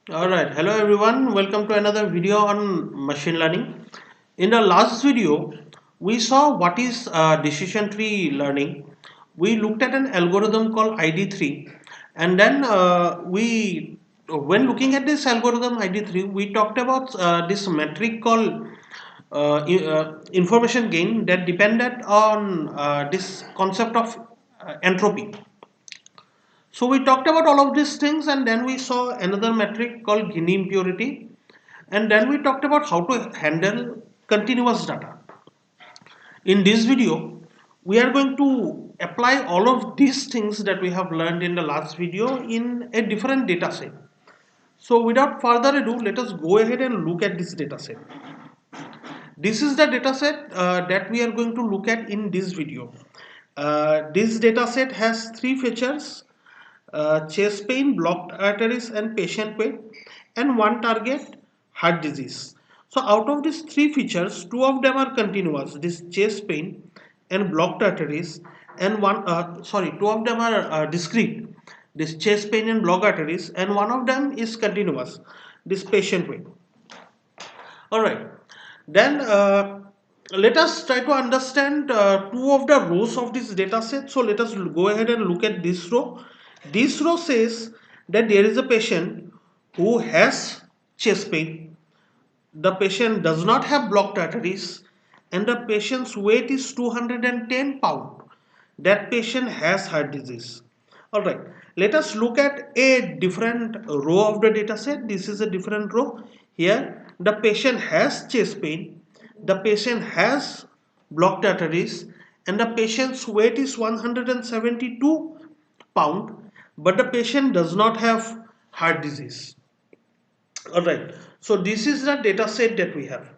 Alright, hello everyone, welcome to another video on machine learning. In the last video, we saw what is decision tree learning. We looked at an algorithm called ID3, and then when looking at this algorithm ID3, we talked about this metric called information gain that depended on this concept of entropy. So we talked about all of these things, and then we saw another metric called Gini impurity, and then we talked about how to handle continuous data. In this video, we are going to apply all of these things that we have learned in the last video in a different data set. So without further ado, let us go ahead and look at this data set. This is the data set that we are going to look at in this video. This data set has three features: chest pain, blocked arteries, and patient pain, and one target, heart disease. So out of these three features, two of them are continuous, this chest pain and blocked arteries, and two of them are discrete, this chest pain and blocked arteries, and one of them is continuous, this patient pain. All right. Then let us try to understand two of the rows of this data set. So let us go ahead and look at this row. This row says that there is a patient who has chest pain. The patient does not have blocked arteries, and the patient's weight is 210 pounds. That patient has heart disease. All right, let us look at a different row of the data set. This is a different row. Here the patient has chest pain, the patient has blocked arteries, and the patient's weight is 172 pound, but the patient does not have heart disease. All right, so this is the data set that we have.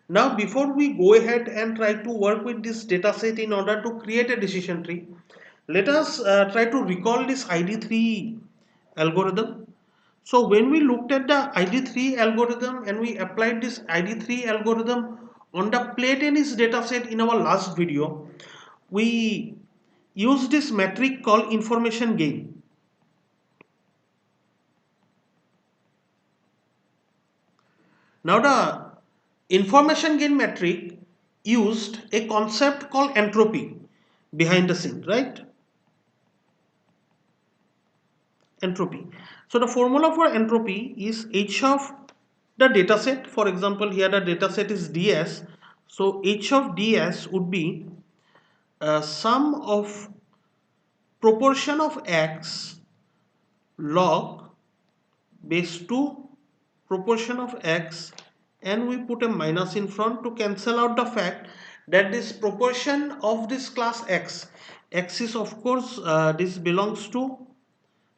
Now before we go ahead and try to work with this data set in order to create a decision tree, let us try to recall this ID3 algorithm. So when we looked at the ID3 algorithm and we applied this ID3 algorithm on the play tennis dataset in our last video, we used this metric called information gain. Now the information gain metric used a concept called entropy behind the scene, right? Entropy. So the formula for entropy is h of the data set. For example, here the data set is ds. So h of ds would be sum of proportion of x log base 2 proportion of x, and we put a minus in front to cancel out the fact that this proportion of this class x is of course this belongs to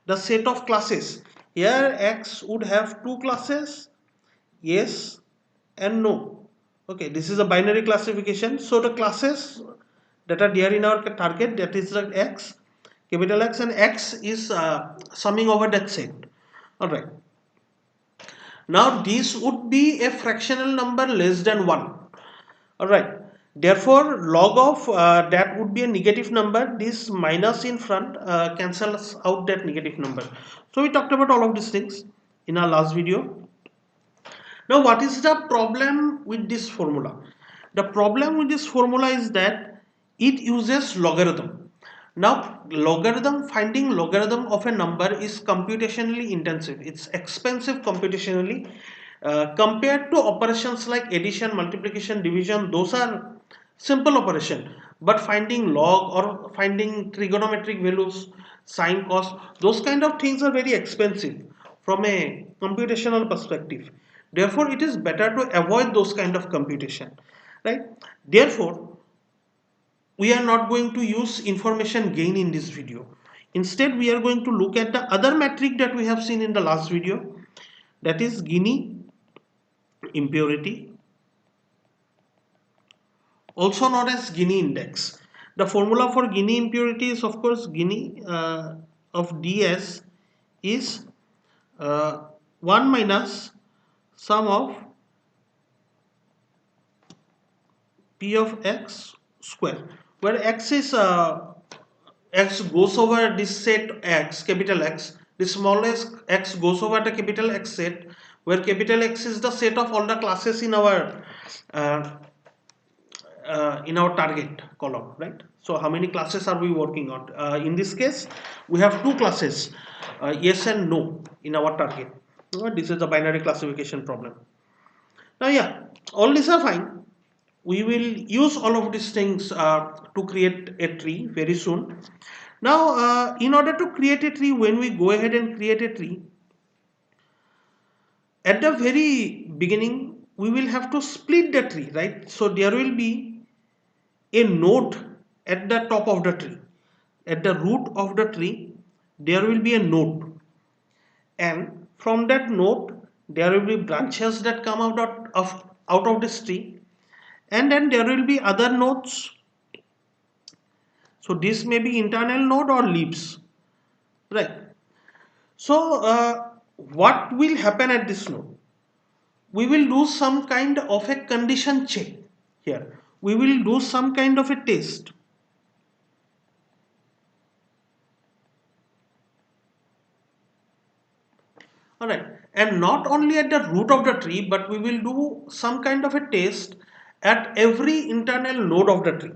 the set of classes. Here x would have two classes, yes and no. Okay, this is a binary classification. So the classes that are there in our target, that is the x, capital X, and x is summing over that set. All right. Now this would be a fractional number less than 1. Alright. Therefore log of that would be a negative number. This minus in front cancels out that negative number. So we talked about all of these things in our last video. Now what is the problem with this formula? The problem with this formula is that it uses logarithm. Now finding logarithm of a number is computationally intensive. It's expensive computationally compared to operations like addition, multiplication, division. Those are simple operation, but finding log or finding trigonometric values, sine, cos, those kind of things are very expensive from a computational perspective. Therefore it is better to avoid those kind of computation, right? Therefore we are not going to use information gain in this video. Instead we are going to look at the other metric that we have seen in the last video, that is Gini impurity, also known as Gini index. The formula for Gini impurity is of course Gini of ds is 1 minus sum of p of x square, where x is x goes over this set x, capital X, The smallest x goes over the capital X set, where capital X is the set of all the classes uh, in our target column, right? So how many classes are we working on? In this case, we have two classes, yes and no, in our target. This is a binary classification problem. Now, yeah, all these are fine. We will use all of these things to create a tree very soon. Now, in order to create a tree, when we go ahead and create a tree, at the very beginning, we will have to split the tree, right? So there will be a node at the top of the tree. At the root of the tree, there will be a node, and from that node, there will be branches that come out of this tree, and then there will be other nodes. So this may be internal node or leaves, right? So what will happen at this node? We will do some kind of a condition check here. We will do some kind of a test. Alright, and not only at the root of the tree, but we will do some kind of a test at every internal node of the tree.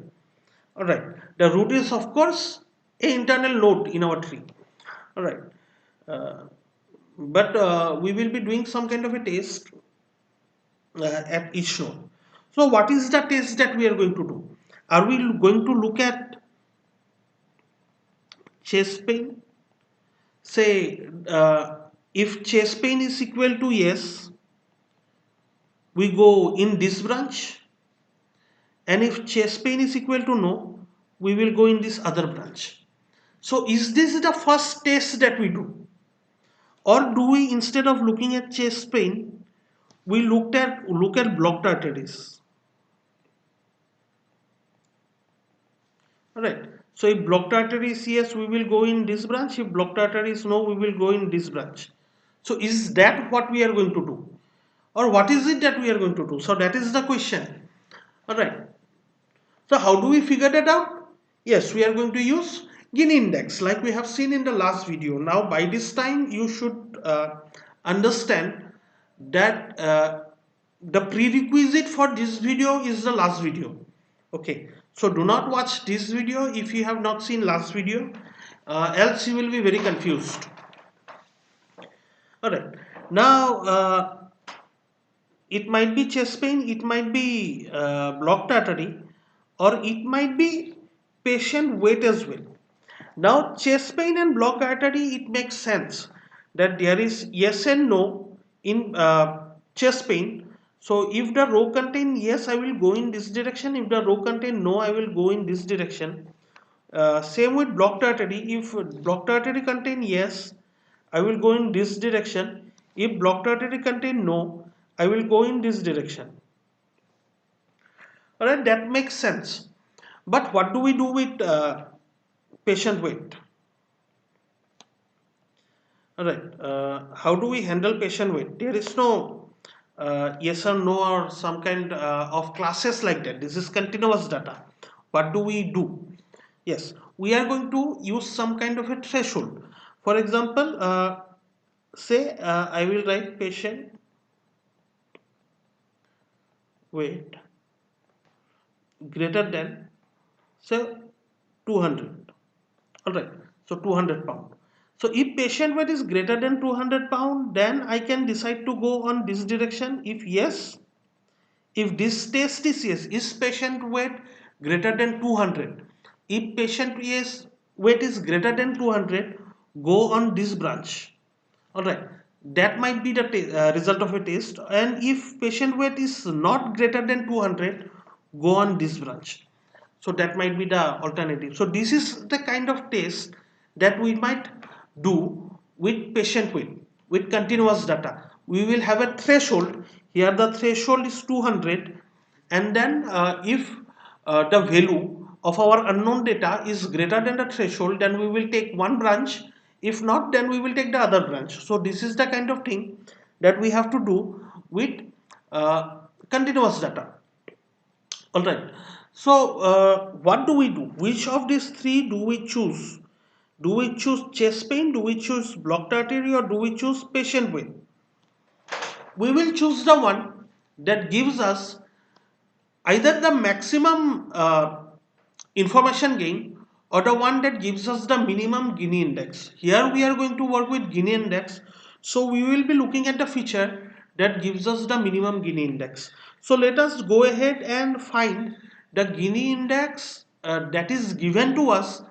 Alright, the root is of course a internal node in our tree. Alright, uh, but we will be doing some kind of a test at each node. So what is the test that we are going to do? Are we going to look at chest pain? Say if chest pain is equal to yes, we go in this branch, and if chest pain is equal to no, we will go in this other branch. So is this the first test that we do, or do we, instead of looking at chest pain, we look at blocked arteries? Alright, so if blocked artery is yes, we will go in this branch. If blocked artery is no, we will go in this branch. So is that what we are going to do, or what is it that we are going to do? So that is the question. Alright, so how do we figure that out? Yes, we are going to use Gini index like we have seen in the last video. Now by this time you should understand that the prerequisite for this video is the last video. Okay, so do not watch this video if you have not seen last video, else you will be very confused. Alright, now it might be chest pain, it might be blocked artery, or it might be patient weight as well. Now chest pain and blocked artery, it makes sense that there is yes and no in chest pain. So if the row contain yes, I will go in this direction. If the row contain no, I will go in this direction. Same with blocked artery. If blocked artery contain yes, I will go in this direction. If blocked artery contain no, I will go in this direction. Alright, that makes sense. But what do we do with patient weight? Alright, how do we handle patient weight? There is no yes or no or some kind of classes like that. This is continuous data. What do we do? Yes, we are going to use some kind of a threshold. For example, say I will write patient weight greater than say 200. Alright, so 200 pound. So if patient weight is greater than 200 pound, then I can decide to go on this direction. If yes, if this test is yes, is patient weight greater than 200? If patient weight is greater than 200, go on this branch. Alright, that might be the result of a test. And if patient weight is not greater than 200, go on this branch. So that might be the alternative. So this is the kind of test that we might do with patient weight, with continuous data. We will have a threshold. Here the threshold is 200, and then if the value of our unknown data is greater than the threshold, then we will take one branch. If not, then we will take the other branch. So this is the kind of thing that we have to do with continuous data. Alright, so what do we do? Which of these three do we choose? Do we choose chest pain, do we choose blocked artery, or do we choose patient pain? We will choose the one that gives us either the maximum information gain or the one that gives us the minimum Gini index. Here we are going to work with Gini index, so we will be looking at the feature that gives us the minimum Gini index. So let us go ahead and find the Gini index that is given to us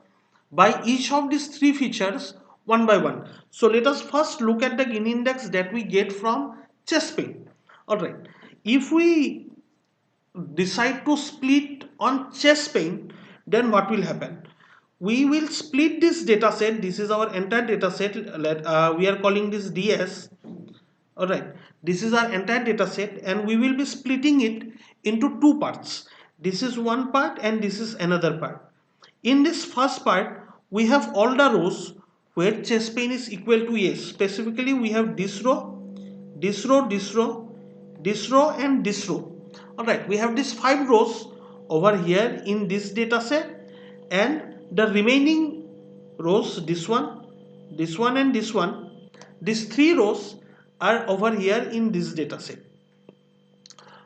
by each of these three features one by one. So let us first look at the Gini index that we get from chest pain. Alright, if we decide to split on chest pain, then what will happen? We will split this data set. This is our entire data set. We are calling this DS. Alright, this is our entire data set, and we will be splitting it into two parts. This is one part and this is another part. In this first part, we have all the rows where chest pain is equal to S. Specifically, we have this row, this row, this row, this row, and this row. Alright, we have these 5 rows over here in this data set, and the remaining rows, this one, and this one, these 3 rows are over here in this data set.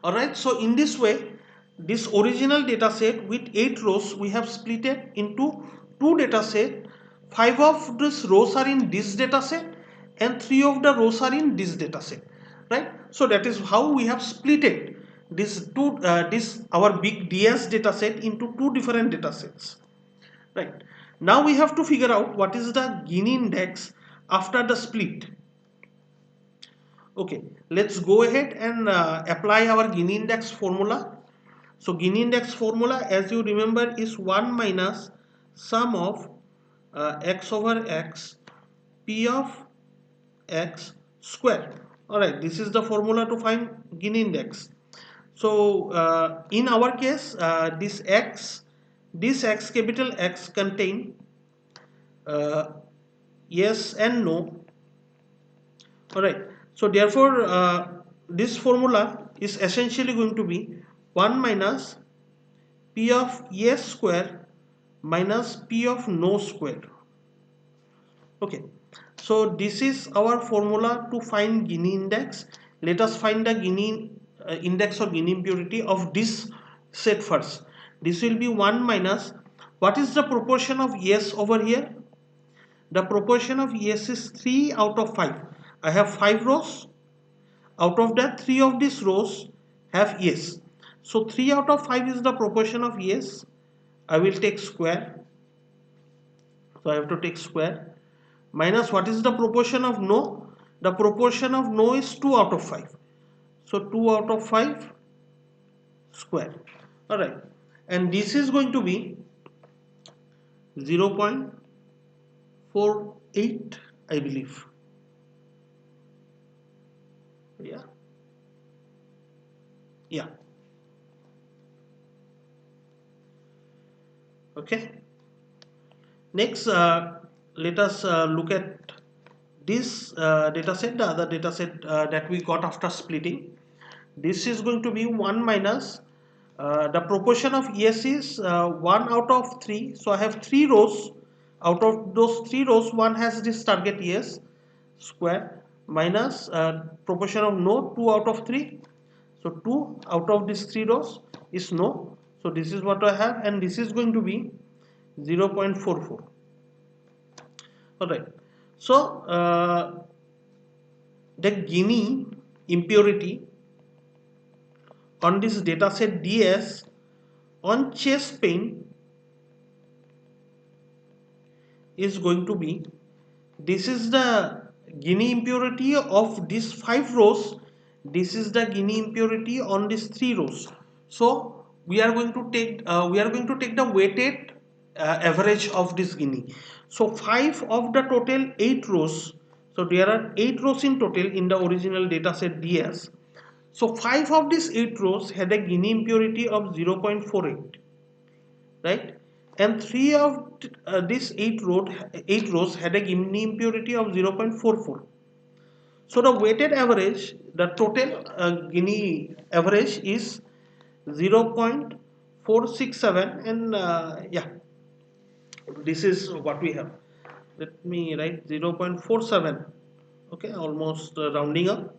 Alright, so in this way, this original data set with 8 rows, we have split it into 2 data set. 5 of these rows are in this data set and 3 of the rows are in this data set. Right, so that is how we have split it, this our big DS data set into 2 different data sets. Right, now we have to figure out what is the Gini index after the split. Okay, let's go ahead and apply our Gini index formula. So Gini index formula, as you remember, is 1 minus sum of x over x p of x square. Alright, this is the formula to find Gini index. So in our case, this x capital X contain yes and no. Alright, so therefore this formula is essentially going to be 1 minus p of yes square minus p of no square. Okay, so this is our formula to find Gini index. Let us find the Gini index or Gini impurity of this set first. This will be 1 minus, what is the proportion of yes over here? The proportion of yes is 3 out of 5. I have 5 rows. Out of that, 3 of these rows have yes. So 3 out of 5 is the proportion of yes. I will take square. So I have to take square. Minus, what is the proportion of no? The proportion of no is 2 out of 5. So 2 out of 5 square. Alright. And this is going to be 0.48, I believe. Yeah. Yeah. Okay. Next, let us look at this data set, the other data set that we got after splitting. This is going to be 1 minus the proportion of yes is 1 out of 3. So I have 3 rows. Out of those 3 rows, one has this target yes square minus proportion of no, 2 out of 3. So 2 out of these 3 rows is no. So this is what I have, and this is going to be 0.44. Alright. So the Gini impurity on this dataset DS on chest pain is going to be, this is the Gini impurity of these 5 rows, this is the Gini impurity on these 3 rows. So we are going to take the weighted average of this Gini. So 5 of the total 8 rows, so there are 8 rows in total in the original dataset DS. So 5 of these 8 rows had a Gini impurity of 0.48, right? And 3 of these 8 rows had a Gini impurity of 0.44. So the weighted average, the total Gini average is 0.467, and yeah, this is what we have. let me write 0.47. Okay, almost rounding up.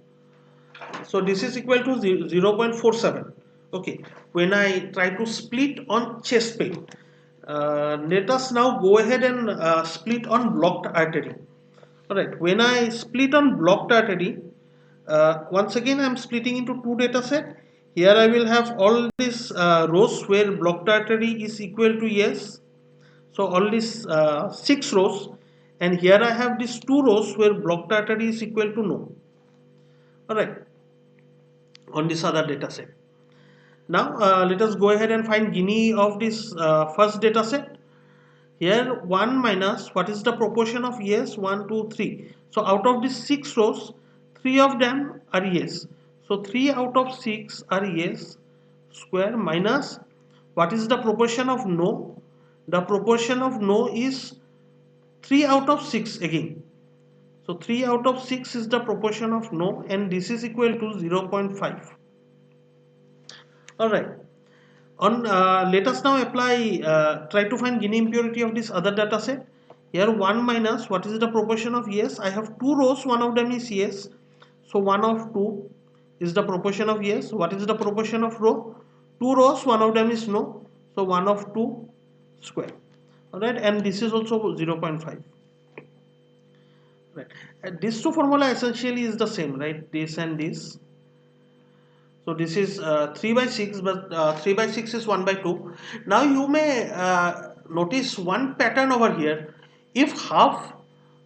So this is equal to 0.47. Okay, when I try to split on chest pain, let us now go ahead and split on blocked artery. Alright, when I split on blocked artery, once again I am splitting into two data set. Here I will have all these rows where blocked artery is equal to yes. So all these 6 rows, and here I have these 2 rows where blocked artery is equal to no. Alright, on this other data set. Now let us go ahead and find Gini of this first data set. Here 1 minus what is the proportion of yes, 1, 2, 3. So out of these 6 rows, 3 of them are yes. So 3 out of 6 are yes square minus what is the proportion of no? The proportion of no is 3 out of 6 again. So 3 out of 6 is the proportion of no, and this is equal to 0.5. Alright. Let us now apply, try to find Gini impurity of this other data set. Here 1 minus what is the proportion of yes? I have 2 rows, one of them is yes. So 1 of 2 is the proportion of yes. What is the proportion of row? 2 rows, one of them is no. So 1 of 2 square. Alright, and this is also 0.5. Right. And these two formula essentially is the same, right? This and this. So this is 3 by 6, but 3 by 6 is 1 by 2. Now you may notice one pattern over here. If half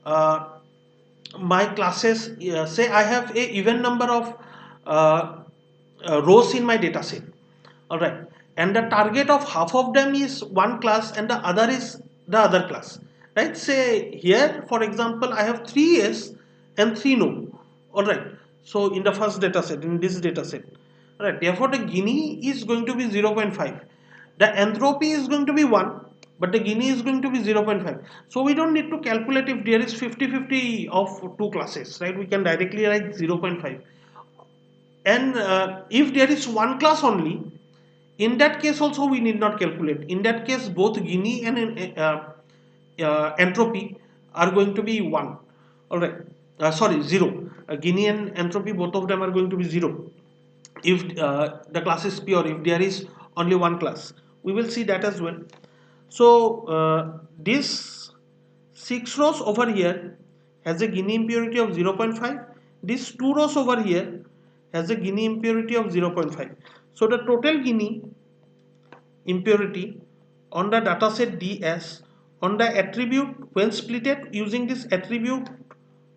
uh, my classes, say I have a even number of uh, rows in my data set, alright, and the target of half of them is one class and the other is the other class, right? Say here for example I have 3 yes and 3 no, alright. So in the first data set, in this data set, alright, therefore the Gini is going to be 0.5, the entropy is going to be 1, but the Gini is going to be 0.5. So we don't need to calculate if there is 50-50 of two classes, right? We can directly write 0.5. And if there is one class only, in that case also we need not calculate. In that case both Gini and entropy are going to be 1. Alright, sorry, 0. Gini and entropy, both of them are going to be 0 if the class is pure, if there is only one class. We will see that as well. So this 6 rows over here has a Gini impurity of 0.5. This 2 rows over here has a Gini impurity of 0.5. So the total Gini impurity on the dataset DS on the attribute when splitted using this attribute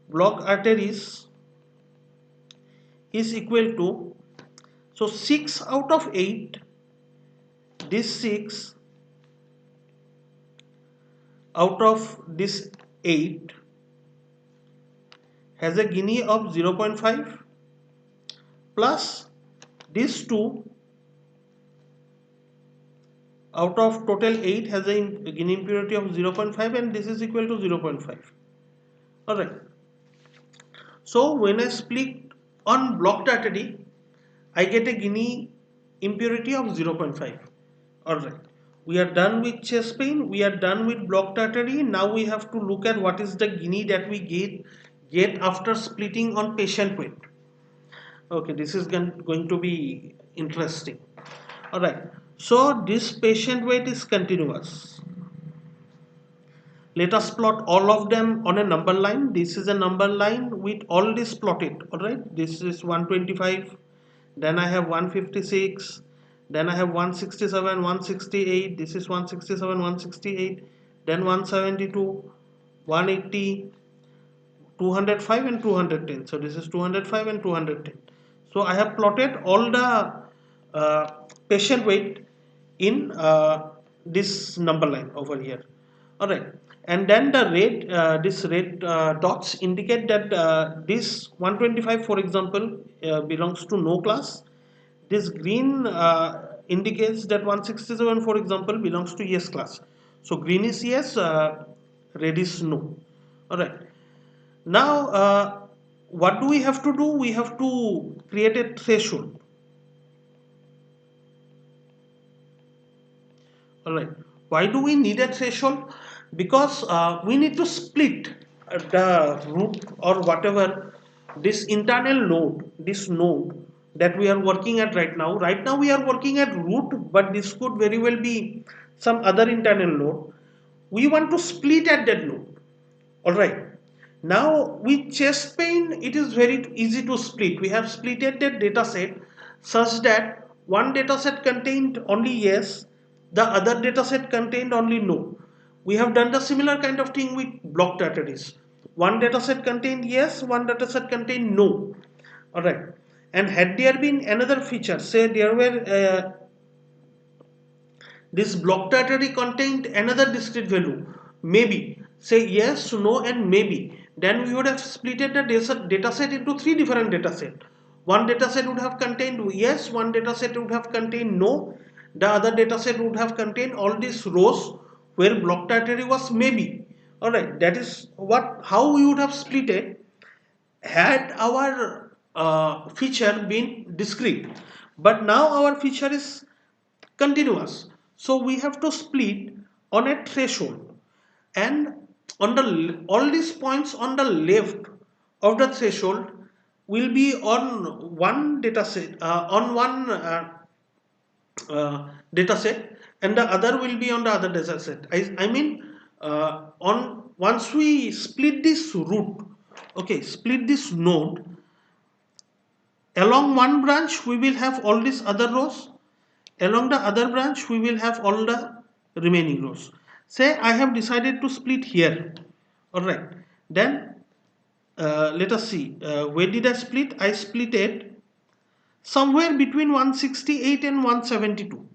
block arteries is equal to, so 6 out of 8, this 6 out of this 8 has a Gini of 0.5 plus this 2 out of total 8 has a Gini impurity of 0.5, and this is equal to 0.5. Alright. So when I split on blocked artery, I get a Gini impurity of 0.5. Alright. We are done with chest pain, we are done with blocked artery. Now we have to look at what is the Gini that we get after splitting on patient weight. Okay, this is going to be interesting. Alright, so this patient weight is continuous. Let us plot all of them on a number line. This is a number line with all this plotted. Alright, this is 125, then I have 156, then I have 167, 168, this is 167, 168, then 172, 180, 205 and 210. So this is 205 and 210. So I have plotted all the patient weight in this number line over here. All right, and then the red, this red dots indicate that this 125, for example, belongs to no class. This green indicates that 167, for example, belongs to yes class. So green is yes, red is no. All right. Now, what do we have to do? We have to create a threshold. All right. Why do we need a threshold? because we need to split the root or whatever this internal node, this node that we are working at right now. Right now we are working at root, but this could very well be some other internal node. We want to split at that node. All right. Now with chest pain, it is very easy to split. We have splitted the data set such that one data set contained only yes, the other data set contained only no. We have done the similar kind of thing with blocked arteries. One data set contained yes, one data set contained no. All right. And had there been another feature, say there were this block artery contained another discrete value, maybe, say yes, no, and maybe. Then we would have splitted the data set into three different data set. One data set would have contained yes, one data set would have contained no, the other data set would have contained all these rows where blocked artery was maybe. Alright, that is what how we would have split it had our feature been discrete, but now our feature is continuous, so we have to split on a threshold, and on the all these points on the left of the threshold will be on one data set on one data set, and the other will be on the other data set. I mean on once we split this root, okay, split this node along one branch we will have all these other rows, along the other branch we will have all the remaining rows. Say I have decided to split here. Alright, then let us see where did I split. I split it somewhere between 168 and 172.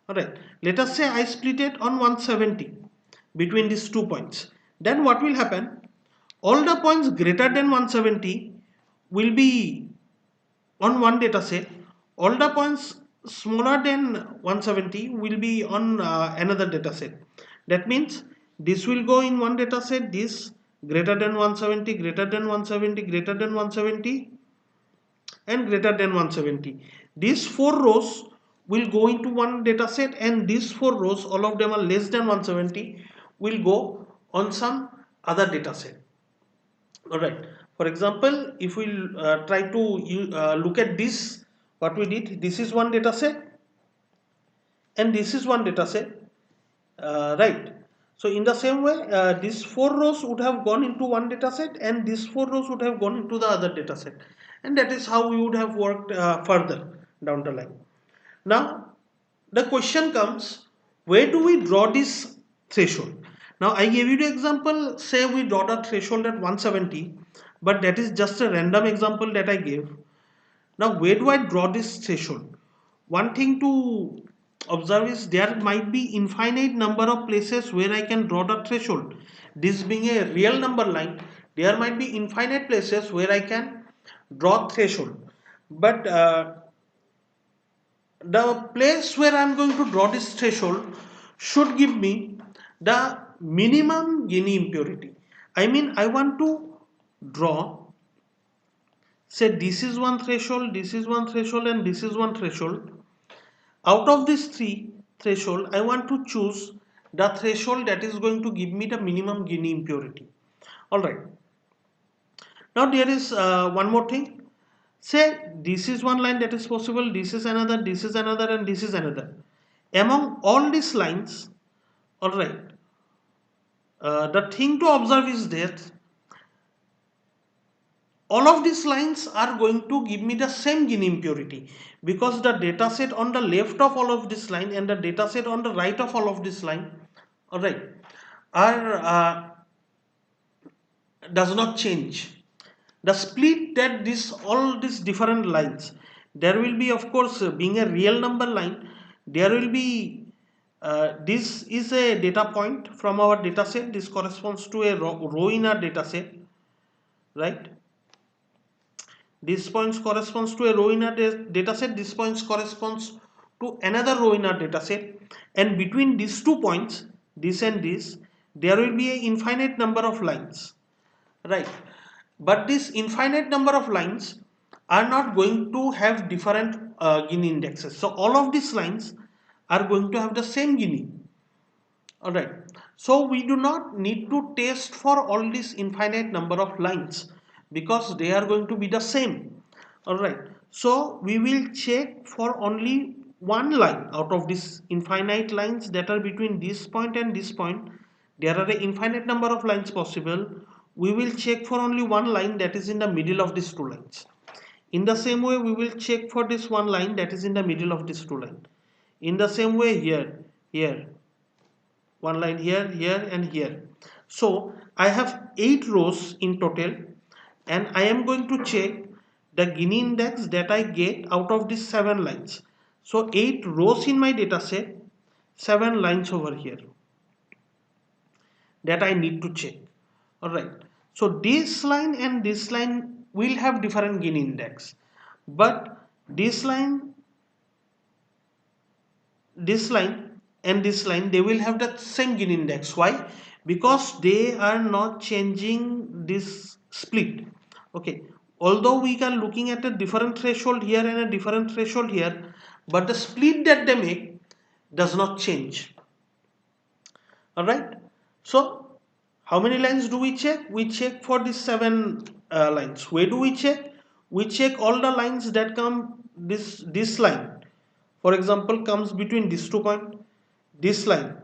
Alright, let us say I split it on 170 between these 2 points. Then what will happen? All the points greater than 170 will be on one data set. All the points smaller than 170 will be on another data set. That means this will go in one data set, this greater than 170, greater than 170, greater than 170, and greater than 170. These four rows will go into one data set, and these four rows, all of them are less than 170, will go on some other data set. Alright, for example, if we try to look at this, what we did, this is one data set and this is one data set, right? So in the same way, these four rows would have gone into one data set and these four rows would have gone into the other data set, and that is how we would have worked further down the line. Now the question comes, where do we draw this threshold? Now I gave you the example, say we draw the threshold at 170, but that is just a random example that I gave. Now where do I draw this threshold? One thing to observe is there might be infinite number of places where I can draw the threshold. This being a real number line, there might be infinite places where I can draw threshold. But the place where I am going to draw this threshold should give me the minimum Gini impurity. I mean, I want to draw, say this is one threshold, this is one threshold, and this is one threshold. Out of these three threshold, I want to choose the threshold that is going to give me the minimum Gini impurity. Alright. Now there is one more thing. Say this is one line that is possible, this is another, this is another, and this is another. Among all these lines, alright, the thing to observe is that all of these lines are going to give me the same Gini impurity, because the data set on the left of all of this line and the data set on the right of all of this line, alright, are does not change. The split that this all these different lines, there will be, of course, being a real number line, there will be this is a data point from our data set. This corresponds to a row in our data set, right? This points corresponds to a row in our data set. This points corresponds to another row in our data set, and between these 2 points, this and this, there will be an infinite number of lines, right? But this infinite number of lines are not going to have different Gini indexes. So all of these lines are going to have the same Gini. Alright. So we do not need to test for all this infinite number of lines because they are going to be the same. Alright, so we will check for only one line out of these infinite lines that are between this point and this point. There are an infinite number of lines possible. We will check for only one line that is in the middle of these two lines. In the same way, we will check for this one line that is in the middle of these two lines. In the same way, here, one line here, here, and here. So I have 8 rows in total, and I am going to check the Gini index that I get out of these 7 lines. So 8 rows in my data set, 7 lines over here that I need to check. Alright, so this line and this line will have different Gini index, but this line and this line, they will have the same Gini index. Why? Because they are not changing this split. Okay, although we are looking at a different threshold here and a different threshold here, but the split that they make does not change. Alright, so how many lines do we check? We check for these 7 lines. Where do we check? We check all the lines that come this line, for example, comes between these 2 points, this line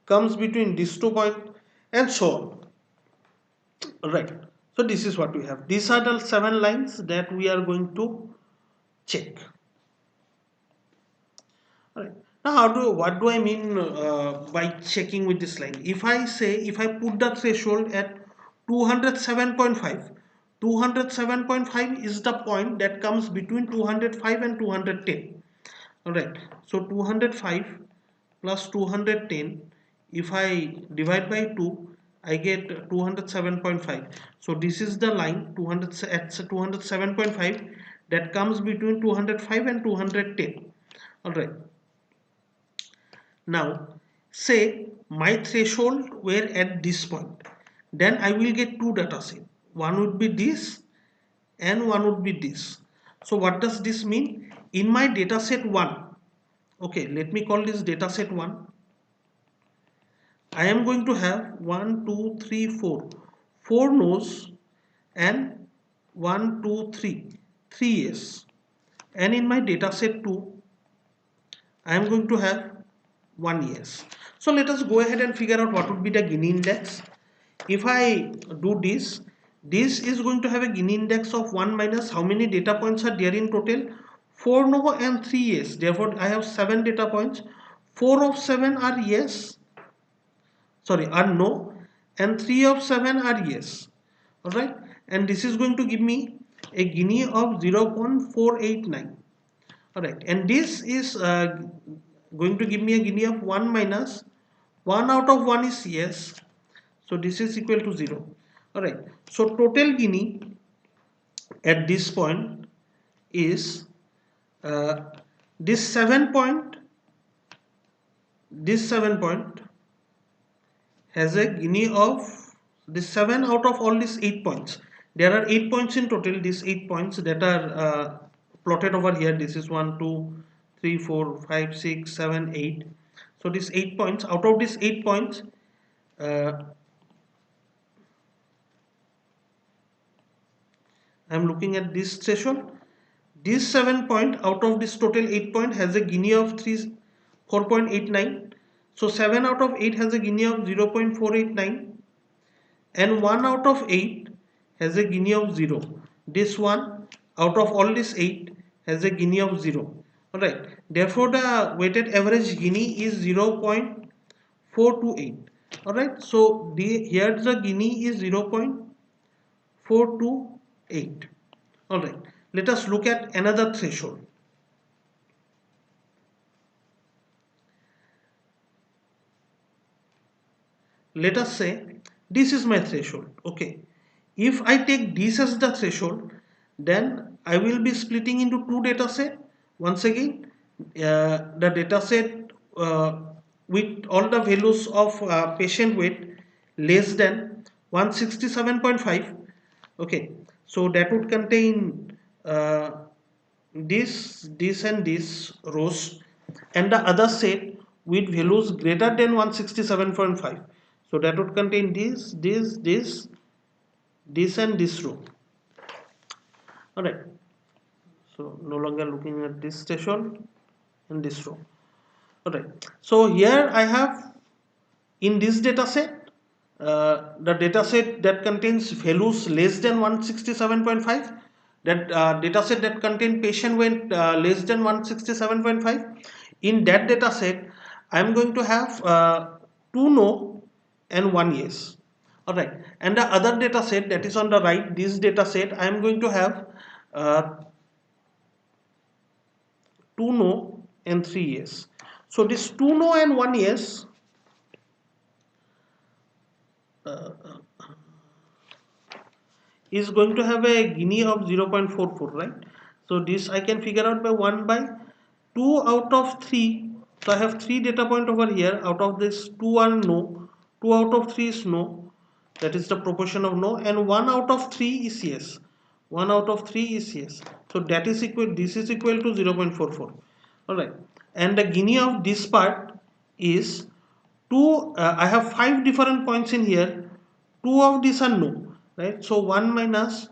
comes between these 2 points, and so on. Right, so this is what we have. These are the 7 lines that we are going to check. Alright. Now, what do I mean by checking with this line? If I say, if I put the threshold at 207.5, 207.5 is the point that comes between 205 and 210. Alright, so 205 plus 210, if I divide by 2, I get 207.5. So this is the line 200 at 207.5 that comes between 205 and 210. Alright. Now, say my threshold were at this point, then I will get two data sets. One would be this and one would be this. So what does this mean? In my data set 1, okay, let me call this data set 1. I am going to have 1, 2, 3, 4. 4 no's and 1, 2, 3. 3 yes. And in my data set 2, I am going to have 1 yes. So let us go ahead and figure out what would be the Gini index. If I do this, this is going to have a Gini index of 1 minus how many data points are there in total? 4 no and 3 yes. Therefore, I have 7 data points. 4 of 7 are yes, are no, and 3 of 7 are yes. Alright, and this is going to give me a Gini of 0.489. Alright, and this is going to give me a Gini of 1 minus 1 out of 1 is yes, so this is equal to 0. Alright, so total Gini at this point is uh, this 7 point, has a Gini of this 7 out of all these 8 points. There are 8 points in total, these 8 points that are plotted over here. This is 1, 2, 3, 4, 5, 6, 7, 8. So these 8 points, out of these 8 points, uh, I am looking at this threshold. This 7 point out of this total 8 point has a Gini of 4.89. So 7 out of 8 has a Gini of 0.489. And 1 out of 8 has a Gini of 0. This one out of all these 8 has a Gini of 0. Alright, therefore the weighted average Gini is 0.428. Alright, so here the Gini is 0.428. Alright, let us look at another threshold. Let us say this is my threshold. Okay, if I take this as the threshold, then I will be splitting into two data set. Once again, the data set with all the values of patient weight less than 167.5. Okay, so that would contain this and this rows, and the other set with values greater than 167.5. So that would contain this and this row. Alright. So no longer looking at this threshold and this row. Alright. So here I have in this data set, the data set that contains values less than 167.5, that data set that contain patient weight less than 167.5. In that data set, I am going to have 2 no and 1 yes. Alright, and the other data set that is on the right, this data set, I am going to have 2 no and 3 yes. So this 2 no and 1 yes uh, is going to have a Gini of 0.44, right? So this I can figure out by 1 by 2 out of 3. So I have 3 data point over here. Out of this 2 are no, 2 out of 3 is no, that is the proportion of no, and 1 out of 3 is yes. 1 out of 3 is yes. So that is equal, this is equal to 0.44. Alright, and the Gini of this part is 2. I have 5 different points in here. 2 of these are no, right? So 1 minus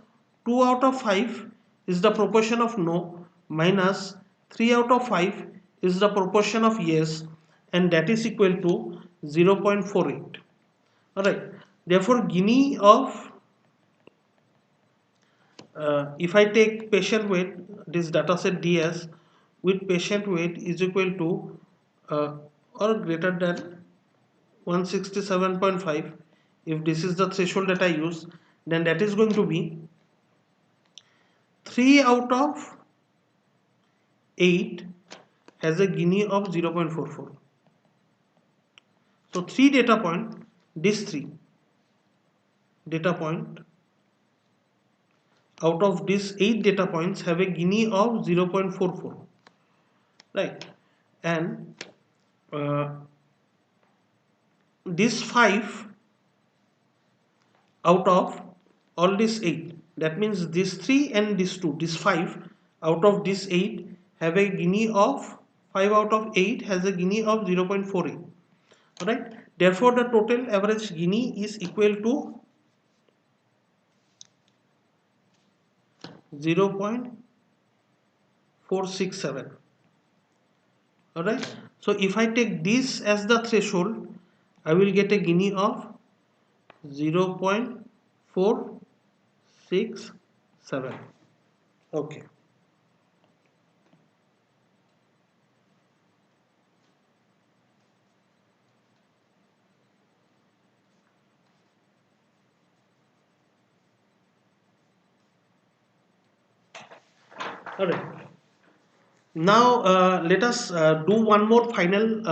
2 out of 5 is the proportion of no, minus 3 out of 5 is the proportion of yes, and that is equal to 0.48. Alright, therefore Gini of if I take patient weight, this dataset DS with patient weight is equal to or greater than 167.5. If this is the threshold that I use, then that is going to be 3 out of 8 has a Gini of 0.44. So 3 data point, this 3 data point out of these 8 data points have a Gini of 0.44, right? And this 5 out of all these 8, that means this 3 and this 2, this 5 out of this 8 have a Gini of 5 out of 8 has a Gini of 0.48. Alright, therefore the total average Gini is equal to 0.467. Alright, so if I take this as the threshold, I will get a Gini of 0.467. Okay. Alright. Now let us do one more final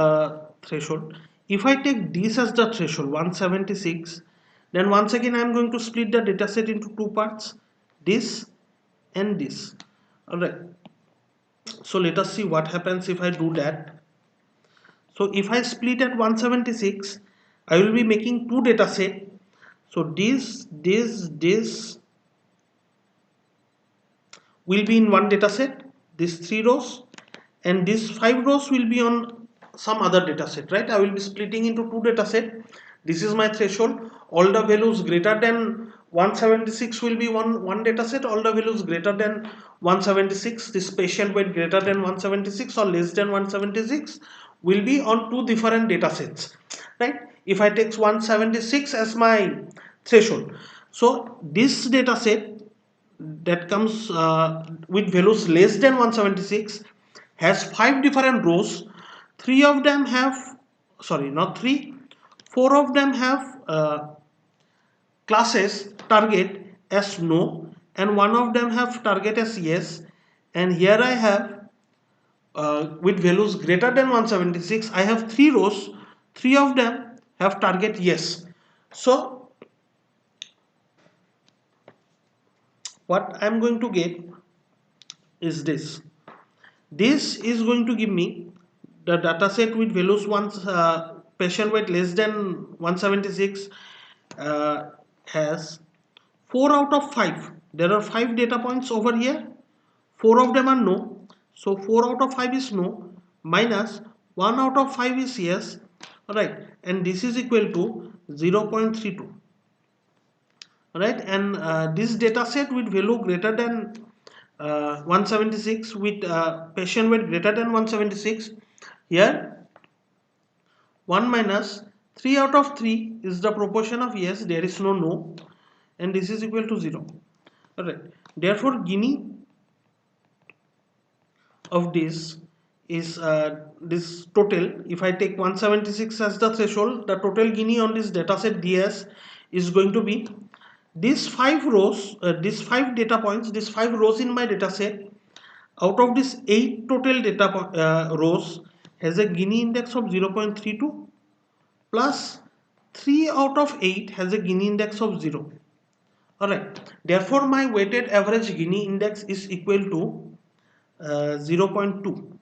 threshold. If I take this as the threshold 176, then once again I am going to split the dataset into two parts, this and this. Alright. So let us see what happens if I do that. So if I split at 176, I will be making two dataset. So this will be in one data set, these 3 rows, and these 5 rows will be on some other data set, right? I will be splitting into two data set. This is my threshold. All the values greater than 176 will be one data set. All the values greater than 176, this patient weight greater than 176 or less than 176 will be on two different data sets, right? If I take 176 as my threshold, so this data set that comes with values less than 176 has 5 different rows. 3 of them have, sorry, not 3, 4 of them have classes target as no, and one of them have target as yes. And here I have with values greater than 176, I have 3 rows, 3 of them have target yes. So what I am going to get is this. This is going to give me the dataset with values once patient weight less than 176 has 4 out of 5. There are 5 data points over here. 4 of them are no. So 4 out of 5 is no, minus 1 out of 5 is yes. Alright, and this is equal to 0.32. Right, and this data set with value greater than 176, with patient weight greater than 176. Here 1 minus 3 out of 3 is the proportion of yes, there is no, and this is equal to 0. Alright, therefore Gini of this is this total. If I take 176 as the threshold, the total Gini on this dataset DS is going to be these 5 rows, these 5 data points, these 5 rows in my dataset. Out of this 8 total data rows has a Gini index of 0.32, plus 3 out of 8 has a Gini index of 0. Alright, therefore my weighted average Gini index is equal to 0.2.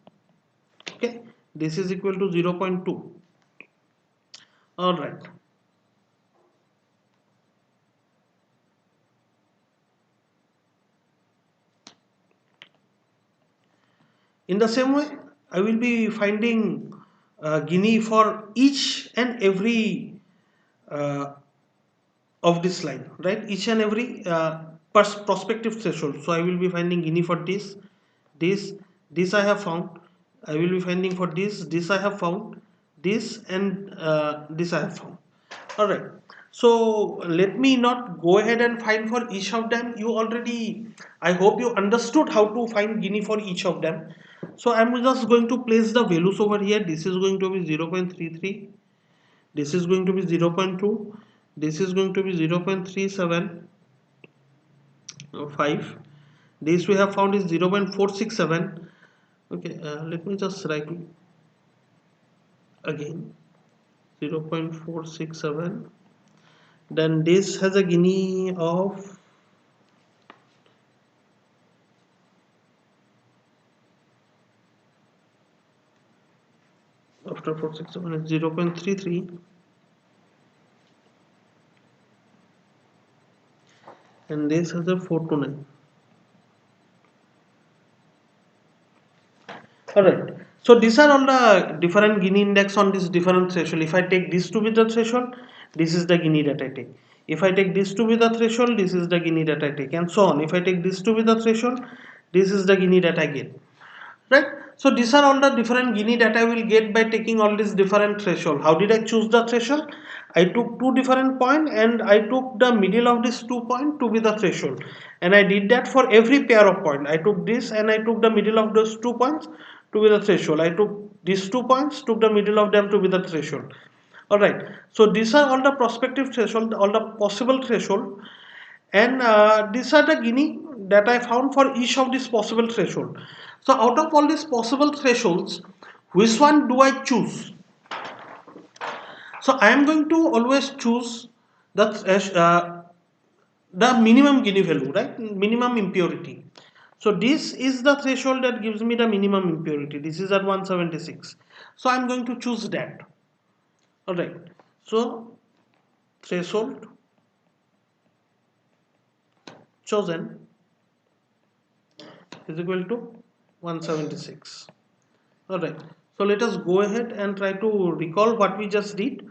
Okay, this is equal to 0.2. Alright, in the same way I will be finding Gini for each and every uh, of this line, right? Each and every prospective threshold. So I will be finding Gini for this, this I have found. I will be finding for this I have found, this, and this I have found. All right. So let me not go ahead and find for each of them. You already, I hope you understood how to find Gini for each of them. So I'm just going to place the values over here. This is going to be 0.33. This is going to be 0.2. This is going to be 0.375. This we have found is 0.467. Okay, let me just write again 0.467. Then this has a Gini of after 467 is 0.33, and this has a 429. Alright, so these are all the different Gini index on this different threshold. If I take this to be the threshold, this is the Gini that I take. If I take this to be the threshold, this is the Gini that I take, and so on. If I take this to be the threshold, this is the Gini that I get. Right? So these are all the different Gini that I will get by taking all these different threshold. How did I choose the threshold? I took two different points and I took the middle of these 2 points to be the threshold, and I did that for every pair of point. I took this and I took the middle of those 2 points to be the threshold. I took these 2 points, took the middle of them to be the threshold. Alright, so these are all the prospective threshold, all the possible threshold, and these are the Gini that I found for each of these possible threshold. So out of all these possible thresholds, which one do I choose? So I am going to always choose the minimum Gini value, right? Minimum impurity. So this is the threshold that gives me the minimum impurity. This is at 176. So I am going to choose that. Alright. So threshold chosen is equal to 176. Alright, so let us go ahead and try to recall what we just did.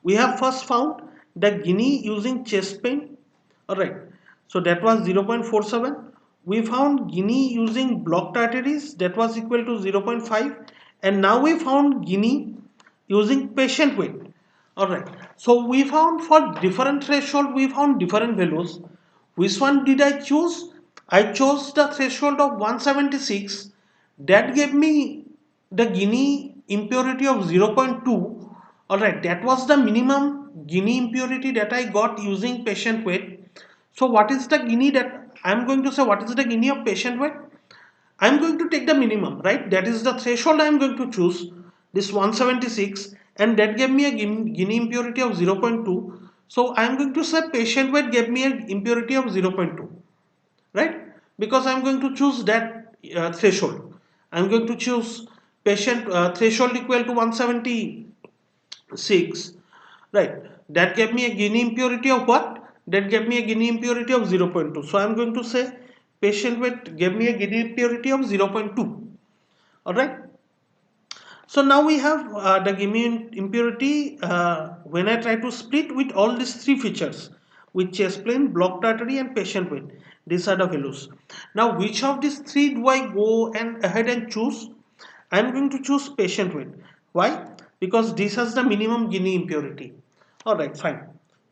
We have first found the Gini using chest pain. Alright, so that was 0.47. We found Gini using blocked arteries, that was equal to 0.5. And now we found Gini using patient weight. Alright, so we found for different threshold, we found different values. Which one did I choose? I chose the threshold of 176. That gave me the Gini impurity of 0.2. Alright, that was the minimum Gini impurity that I got using patient weight. So what is the Gini that I am going to say, what is the Gini of patient weight? I am going to take the minimum, right? That is the threshold I am going to choose, this 176, and that gave me a Gini impurity of 0.2. So I am going to say patient weight gave me an impurity of 0.2, right? Because I am going to choose that threshold. I am going to choose patient threshold equal to 176, right? That gave me a Gini impurity of what? That gave me a Gini impurity of 0.2. So I am going to say patient weight gave me a Gini impurity of 0.2. Alright. So now we have the gimme impurity when I try to split with all these three features, with chest plane, blocked artery and patient weight. These are the values. Now which of these three do I go and ahead and choose? I am going to choose patient weight. Why? Because this has the minimum Gini impurity. Alright, fine.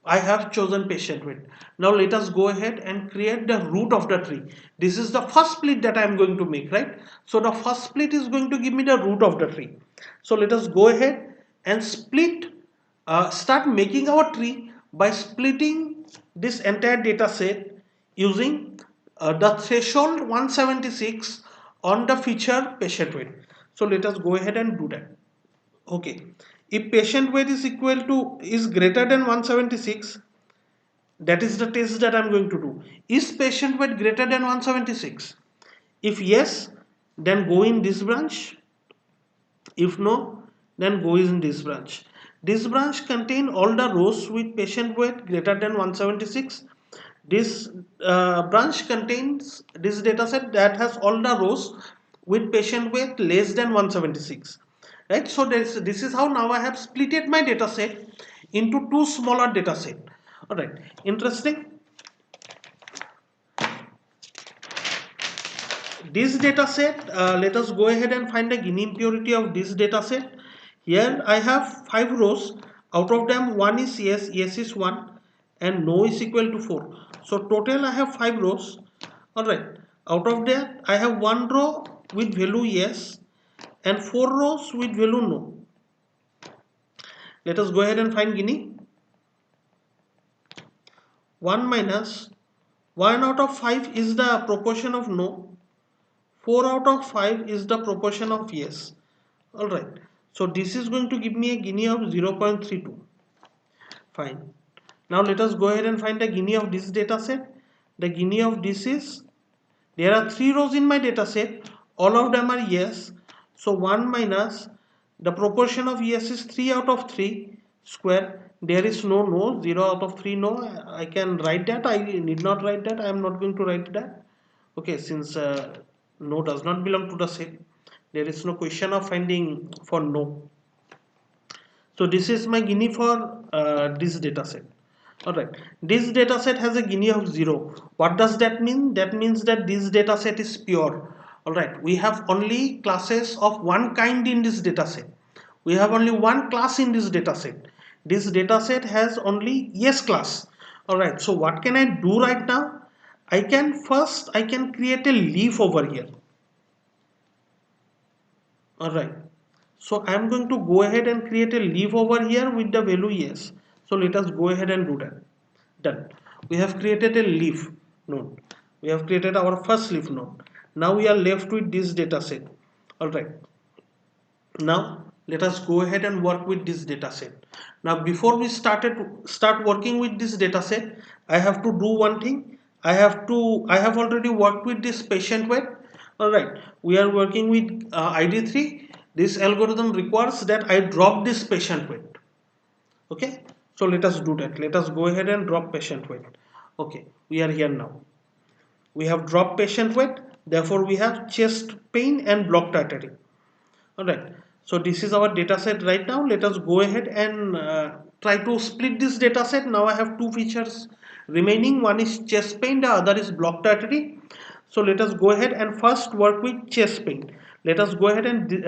I have chosen patient weight. Now let us go ahead and create the root of the tree. This is the first split that I am going to make, right? So the first split is going to give me the root of the tree. So let us go ahead and start making our tree by splitting this entire data set using the threshold 176 on the feature patient weight. So let us go ahead and do that. Okay, if patient weight is equal to is greater than 176, that is the test that I'm going to do. Is patient weight greater than 176? If yes, then go in this branch. If no, then go in this branch. This branch contain all the rows with patient weight greater than 176. This branch contains this dataset that has all the rows with patient weight less than 176. Right? So this is how now I have splitted my dataset into two smaller dataset. Alright, interesting. This data set, let us go ahead and find the Gini impurity of this data set. Here I have 5 rows. Out of them, one is yes, yes is 1, and no is equal to 4. So total I have 5 rows. Alright, out of that I have 1 row with value yes and 4 rows with value no. Let us go ahead and find Gini. 1 minus 1 out of 5 is the proportion of no. 4 out of 5 is the proportion of yes. Alright, so this is going to give me a Gini of 0.32. Fine. Now let us go ahead and find the Gini of this data set. The Gini of this is, there are 3 rows in my data set, all of them are yes. So 1 minus, the proportion of yes is 3 out of 3 square. There is no, 0 out of 3 no. I can write that, I need not write that, I am not going to write that. Okay, since no does not belong to the set, there is no question of finding for no. So this is my Gini for this data set. Alright, this data set has a Gini of 0. What does that mean? That means that this data set is pure. Alright, we have only classes of one kind in this data set. We have only one class in this data set. This data set has only yes class. Alright, so what can I do right now? I can create a leaf over here. Alright, so I am going to go ahead and create a leaf over here with the value yes. So let us go ahead and do that. Done. We have created a leaf node. We have created our first leaf node. Now we are left with this data set. Alright. Now let us go ahead and work with this data set. Now before we start working with this data set, I have to do one thing. I have already worked with this patient weight. Alright, we are working with ID3. This algorithm requires that I drop this patient weight. Okay, so let us do that. Let us go ahead and drop patient weight. Okay, we are here now. We have dropped patient weight, therefore we have chest pain and blocked artery. Alright, so this is our data set right now. Let us go ahead and try to split this data set. Now I have two features remaining. One is chest pain, the other is blocked artery. So let us go ahead and first work with chest pain. Let us go ahead and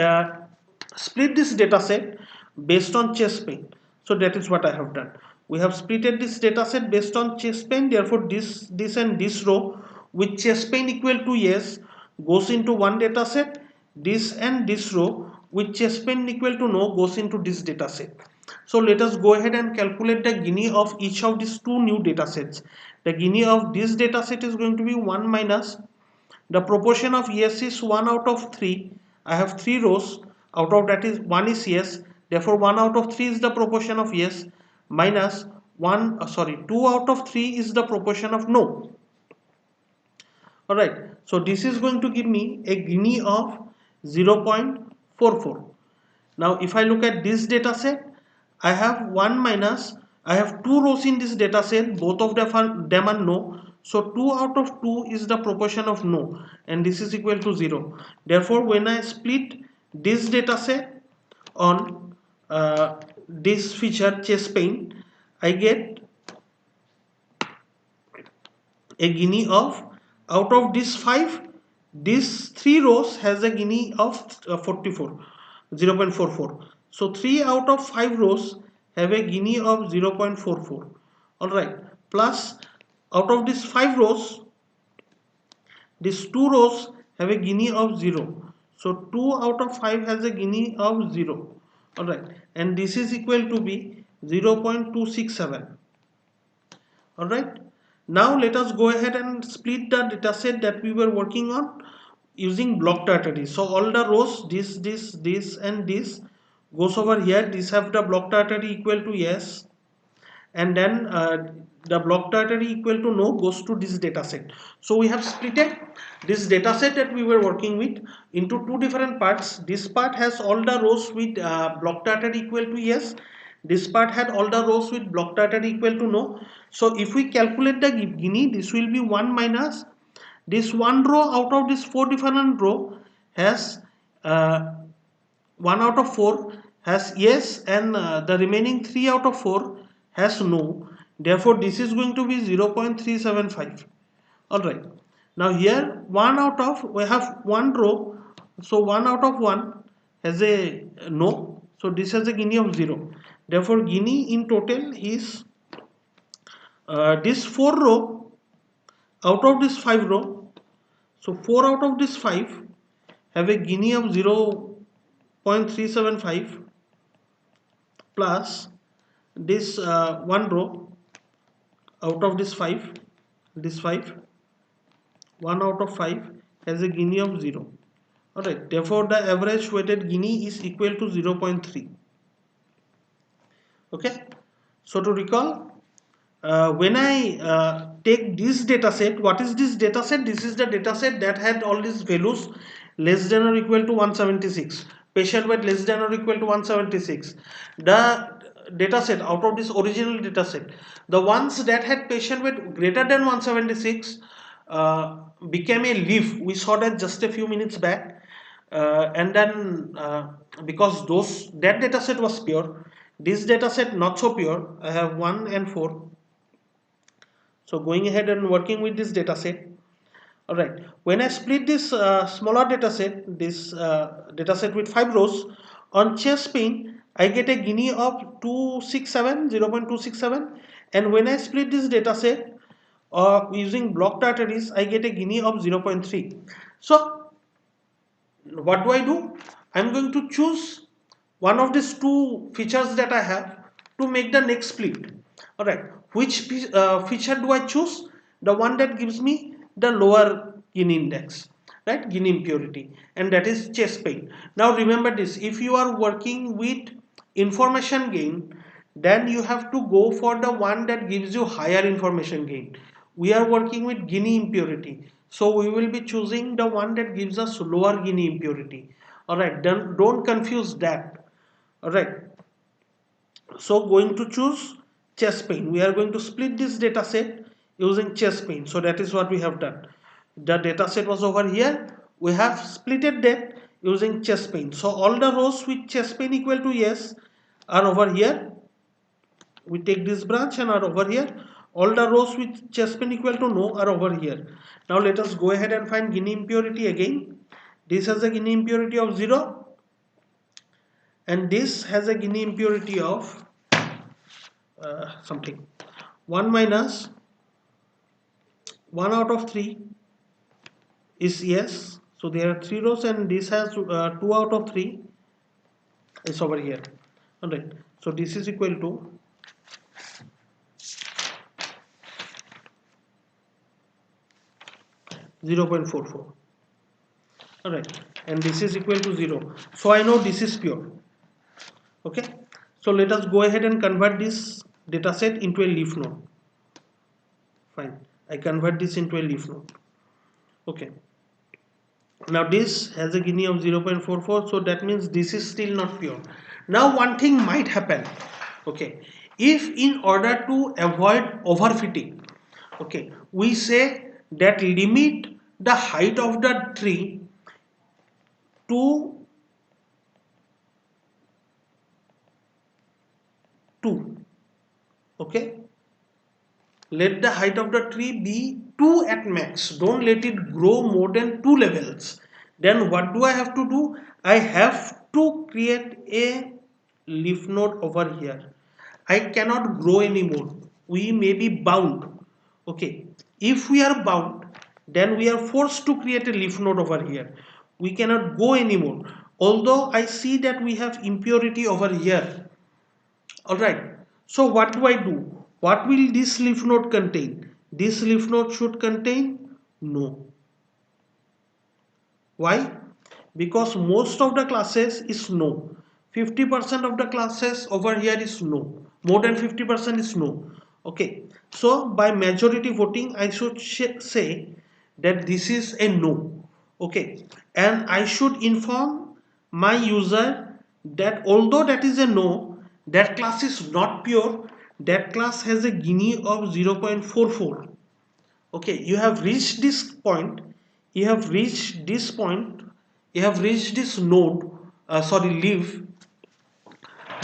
split this data set based on chest pain. So that is what I have done. We have splitted this data set based on chest pain. Therefore, this and this row with chest pain equal to yes goes into one data set. This and this row with chest pain equal to no goes into this data set. So let us go ahead and calculate the Gini of each of these two new data sets. The Gini of this data set is going to be 1 minus the proportion of yes is 1 out of 3. I have 3 rows. Out of that is 1 is yes. Therefore 1 out of 3 is the proportion of yes minus 2 out of 3 is the proportion of no. Alright, so this is going to give me a Gini of 0.44. Now if I look at this data set, I have 1 minus, I have 2 rows in this data set, both of them are no. So 2 out of 2 is the proportion of no, and this is equal to 0. Therefore when I split this data set, on this feature chest pain, I get a Gini of, out of this 5, this 3 rows has a Gini of 44, 0.44. So 3 out of 5 rows have a Gini of 0.44. Alright, plus out of these 5 rows, these 2 rows have a Gini of 0. So 2 out of 5 has a Gini of 0. Alright, and this is equal to be 0.267. Alright, now let us go ahead and split the dataset that we were working on using blocked arteries. So all the rows, this and this goes over here. These have the blocked artery equal to yes, and then the blocked artery equal to no goes to this dataset. So we have splitted this dataset that we were working with into two different parts. This part has all the rows with blocked artery equal to yes. This part had all the rows with blocked artery equal to no. So if we calculate the Gini, this will be 1 minus this one row out of this 4 different row has uh, 1 out of 4 has yes, and the remaining 3 out of 4 has no. Therefore this is going to be 0.375. Alright, now here 1 out of, we have one row, so 1 out of 1 has a no, so this has a Gini of 0. Therefore Gini in total is this 4 row out of this 5 row. So 4 out of this 5 have a Gini of 0.375 plus this one row out of this 5, this 5, 1 out of 5 has a Gini of 0. Alright, therefore the average weighted Gini is equal to 0.3. Okay, so to recall, when I take this data set, what is this data set? This is the data set that had all these values less than or equal to 176. Patient weight less than or equal to 176. The data set out of this original data set, the ones that had patient weight greater than 176 became a leaf. We saw that just a few minutes back. And then because that data set was pure, this data set not so pure. I have 1 and 4. So going ahead and working with this data set. Alright, when I split this smaller data set, this data set with 5 rows, on chest pain I get a Gini of 267, 0.267, and when I split this data set using blocked arteries, I get a Gini of 0.3. So what do? I'm going to choose one of these two features that I have to make the next split. Alright, which feature do I choose? The one that gives me the lower Gini index, right? Gini impurity, and that is chest pain. Now remember this, if you are working with information gain, then you have to go for the one that gives you higher information gain. We are working with Gini impurity, so we will be choosing the one that gives us lower Gini impurity. Alright, then don't confuse that. Alright, so going to choose chest pain. We are going to split this data set using chest pain. So that is what we have done. The data set was over here. We have splitted that using chest pain. So all the rows with chest pain equal to yes are over here. We take this branch and are over here. All the rows with chest pain equal to no are over here. Now let us go ahead and find Gini impurity again. This has a Gini impurity of 0, and this has a Gini impurity of something 1 minus 1 out of 3 is yes. So there are 3 rows, and this has 2 out of 3 is over here. Alright, so this is equal to 0.44. Alright, and this is equal to 0. So I know this is pure. Okay, so let us go ahead and convert this data set into a leaf node. Fine, I convert this into a leaf node. Okay, now this has a Gini of 0.44, so that means this is still not pure. Now one thing might happen. Okay, if in order to avoid overfitting, okay, we say that limit the height of the tree to 2. Okay, let the height of the tree be 2 at max. Don't let it grow more than 2 levels. Then what do I have to do? I have to create a leaf node over here. I cannot grow anymore. We may be bound. Okay, if we are bound, then we are forced to create a leaf node over here. We cannot go anymore. Although I see that we have impurity over here. Alright, so what do I do? What will this leaf node contain? This leaf node should contain no. Why? Because most of the classes is no. 50% of the classes over here is no. More than 50% is no. Okay, so by majority voting, I should say that this is a no. Okay, and I should inform my user that although that is a no, that class is not pure, that class has a Gini of 0.44. Okay, you have reached this point, you have reached this point, you have reached this node, sorry, leaf,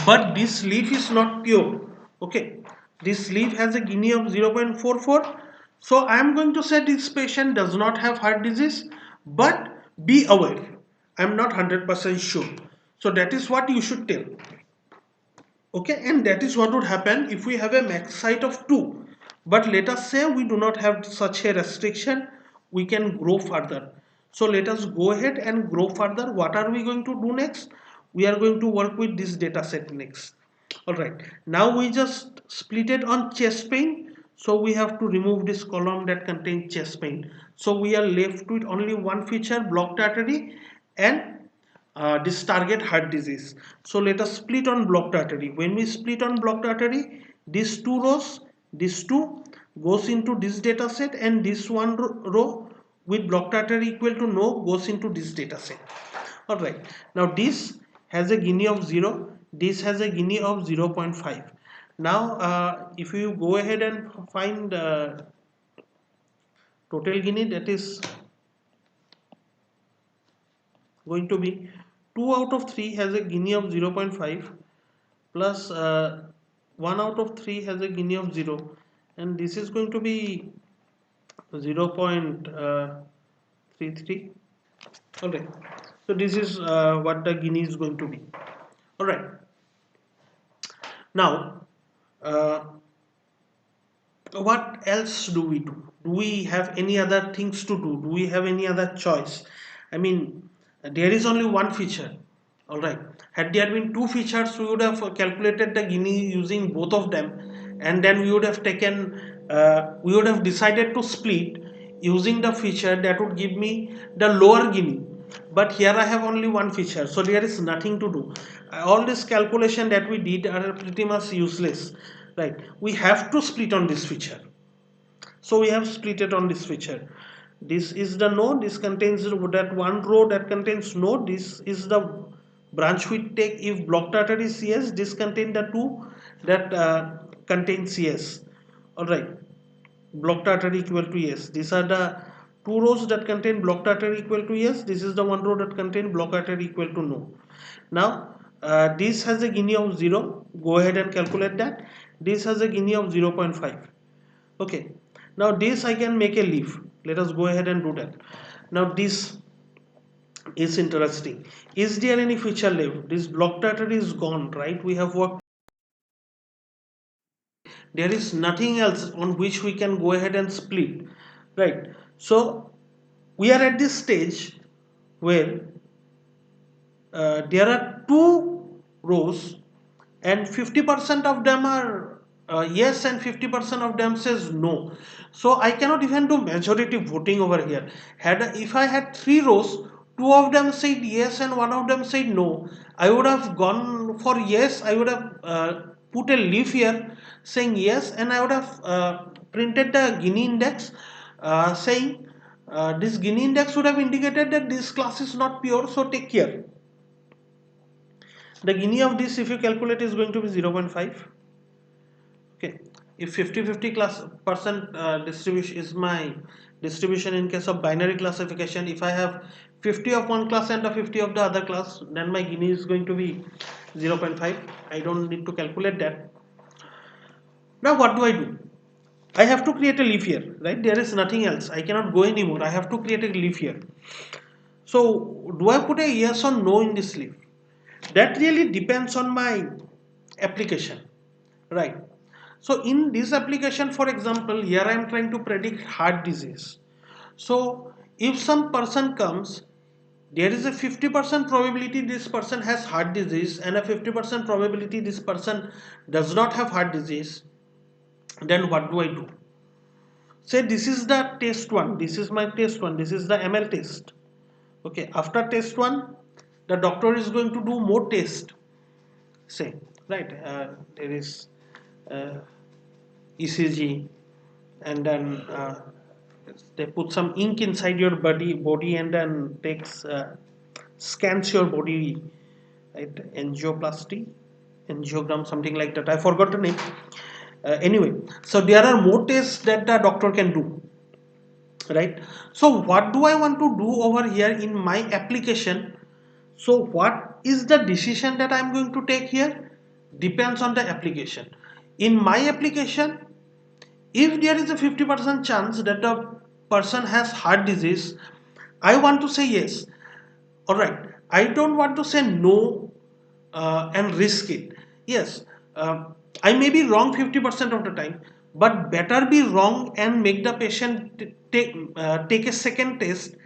but this leaf is not pure. Okay, this leaf has a Gini of 0.44. So I am going to say this patient does not have heart disease, but be aware, I am not 100% sure. So that is what you should tell. Okay, and that is what would happen if we have a max height of 2. But let us say we do not have such a restriction, we can grow further. So let us go ahead and grow further. What are we going to do next? We are going to work with this data set next. All right, now we just split it on chest pain. So we have to remove this column that contains chest pain. So we are left with only one feature, blocked artery, and this target heart disease. So let us split on blocked artery. When we split on blocked artery, these two rows, this two goes into this data set, and this one row with blocked artery equal to no goes into this data set. All right, now this has a Gini of 0, this has a Gini of 0.5. Now if you go ahead and find total Gini, that is going to be 2 out of 3 has a Gini of 0.5 plus 1 out of 3 has a Gini of 0, and this is going to be 0.33. Alright, so this is what the Gini is going to be. Alright, now uh, what else do we do? Do we have any other things to do? Do we have any other choice? I mean, there is only one feature. All right, had there been two features, we would have calculated the Gini using both of them, and then we would have we would have decided to split using the feature that would give me the lower Gini. But here I have only one feature, so there is nothing to do. All this calculation that we did are pretty much useless, right? We have to split on this feature. So we have split it on this feature. This is the node, this contains that one row that contains node. This is the branch we take if blocked artery is CS. This contains the two that contain CS. Alright, blocked artery equal to yes. These are the two rows that contain blocked artery equal to yes. This is the one row that contain blocked artery equal to no. Now this has a Gini of 0. Go ahead and calculate that. This has a Gini of 0.5. Okay, now this I can make a leaf. Let us go ahead and do that. Now this is interesting. Is there any feature left? This blocked artery is gone, right? We have worked. There is nothing else on which we can go ahead and split, right? So we are at this stage where there are two rows and 50% of them are yes and 50% of them says no. So I cannot even do majority voting over here. If I had three rows, two of them said yes and one of them said no, I would have gone for yes. I would have put a leaf here saying yes, and I would have printed the Gini index saying this Gini index would have indicated that this class is not pure, so take care. The Gini of this, if you calculate, is going to be 0.5. Okay, if 50-50 class percent distribution is my distribution in case of binary classification, if I have 50 of one class and 50 of the other class, then my Gini is going to be 0.5. I don't need to calculate that. Now what do I do? I have to create a leaf here, right? There is nothing else. I cannot go anymore. I have to create a leaf here. So do I put a yes or no in this leaf? That really depends on my application, right? So in this application, for example, here I am trying to predict heart disease. So if some person comes, there is a 50% probability this person has heart disease and a 50% probability this person does not have heart disease. Then what do I do? Say this is the test one, this is my test one, this is the ML test. Okay, after test one, the doctor is going to do more test. Say, right, there is ECG, and then they put some ink inside your body and then takes scans your body, right? Angioplasty, angiogram, something like that. I forgot the name. Anyway, so there are more tests that the doctor can do, right? So what do I want to do over here in my application? So what is the decision that I'm going to take here depends on the application. In my application, if there is a 50% chance that the person has heart disease, I want to say yes. All right, I don't want to say no and risk it. Yes, I may be wrong 50% of the time, but better be wrong and make the patient take a second test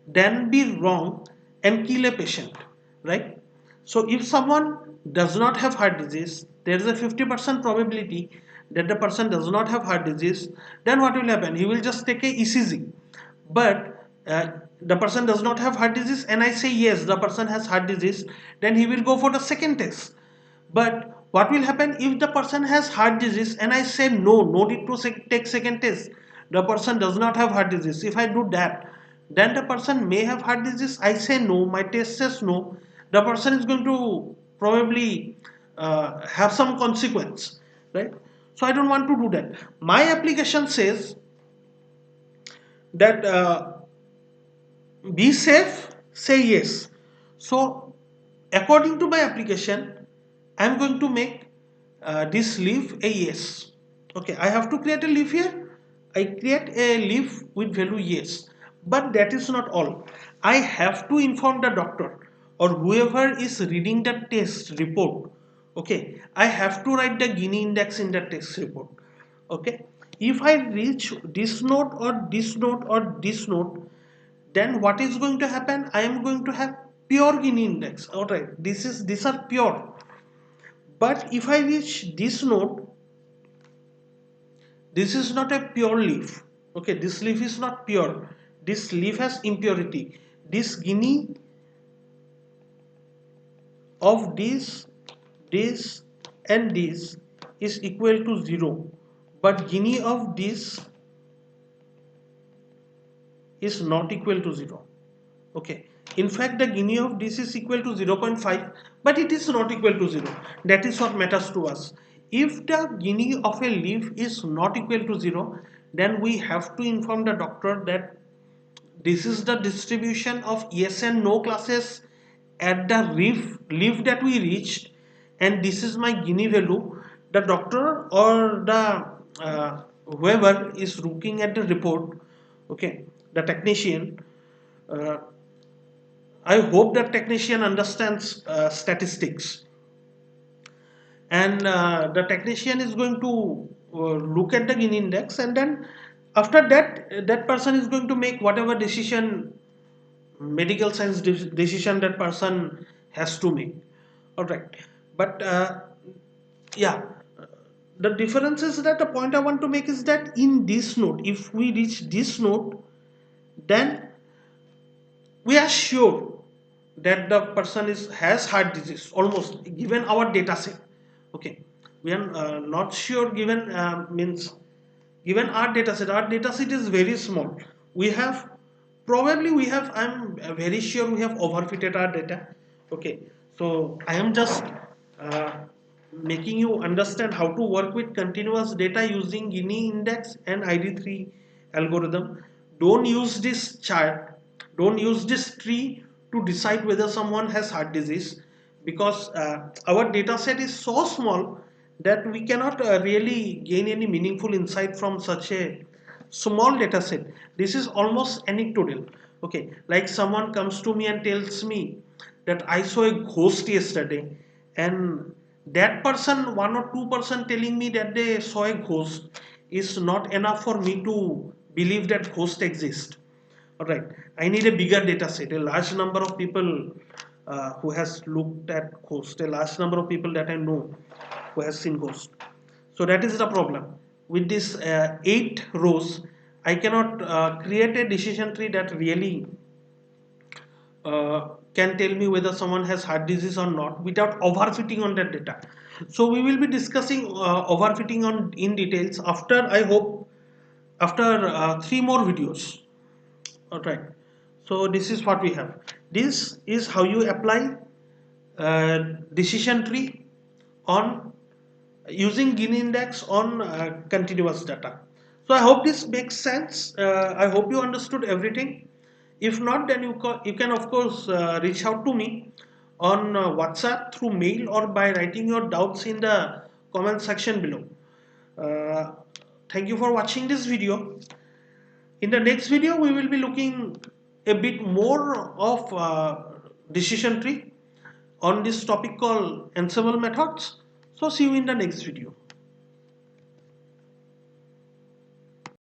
than be wrong and kill a patient, right? So if someone does not have heart disease, there is a 50% probability that the person does not have heart disease. Then what will happen? He will just take a ECG, but the person does not have heart disease and I say yes, the person has heart disease, then he will go for the second test. But what will happen if the person has heart disease and I say no, no need to take second test, the person does not have heart disease? If I do that, then the person may have heart disease, I say no, my test says no, the person is going to probably have some consequence, right? So I don't want to do that. My application says that be safe, say yes. So according to my application, I'm going to make this leaf a yes. Okay, I have to create a leaf here. I create a leaf with value yes, but that is not all. I have to inform the doctor or whoever is reading the test report. Okay, I have to write the Gini index in the test report. Okay, if I reach this node or this node or this node, then what is going to happen? I am going to have pure Gini index. All right, these are pure. But if I reach this node, this is not a pure leaf. Okay, this leaf is not pure. This leaf has impurity. This Gini of this, and this is equal to 0. But Gini of this is not equal to 0. Okay, in fact the Gini of this is equal to 0.5, but it is not equal to 0. That is what matters to us. If the Gini of a leaf is not equal to 0, then we have to inform the doctor that this is the distribution of yes and no classes at the leaf that we reached, and this is my Gini value. The doctor or the whoever is looking at the report, okay, the technician, uh, I hope that technician understands statistics, and the technician is going to look at the Gini index, and then after that, that person is going to make whatever decision, medical science decision that person has to make. All right, but yeah, the difference is that the point I want to make is that in this node, if we reach this node, then we are sure that the person has heart disease almost given our data set. Okay, we are not sure given means given our data set is very small. We have probably we have I'm very sure we have overfitted our data. Okay, so I am just uh, making you understand how to work with continuous data using Gini index and ID3 algorithm. Don't use this chart, don't use this tree to decide whether someone has heart disease, because our data set is so small that we cannot really gain any meaningful insight from such a small data set. This is almost anecdotal. Okay, like someone comes to me and tells me that I saw a ghost yesterday, and that person, 1 or 2% telling me that they saw a ghost is not enough for me to believe that ghost exists. All right, I need a bigger data set, a large number of people who has looked at ghost, a large number of people that I know who has seen ghost. So that is the problem with this 8 rows. I cannot create a decision tree that really can tell me whether someone has heart disease or not without overfitting on that data. So we will be discussing overfitting on in details after, I hope, after 3 more videos. All right. So this is what we have. This is how you apply decision tree on using Gini index on continuous data. So I hope this makes sense. I hope you understood everything. If not, then you can of course reach out to me on WhatsApp, through mail, or by writing your doubts in the comment section below. Uh, Thank you for watching this video. In the next video, we will be looking a bit more of decision tree on this topic called ensemble methods. So see you in the next video.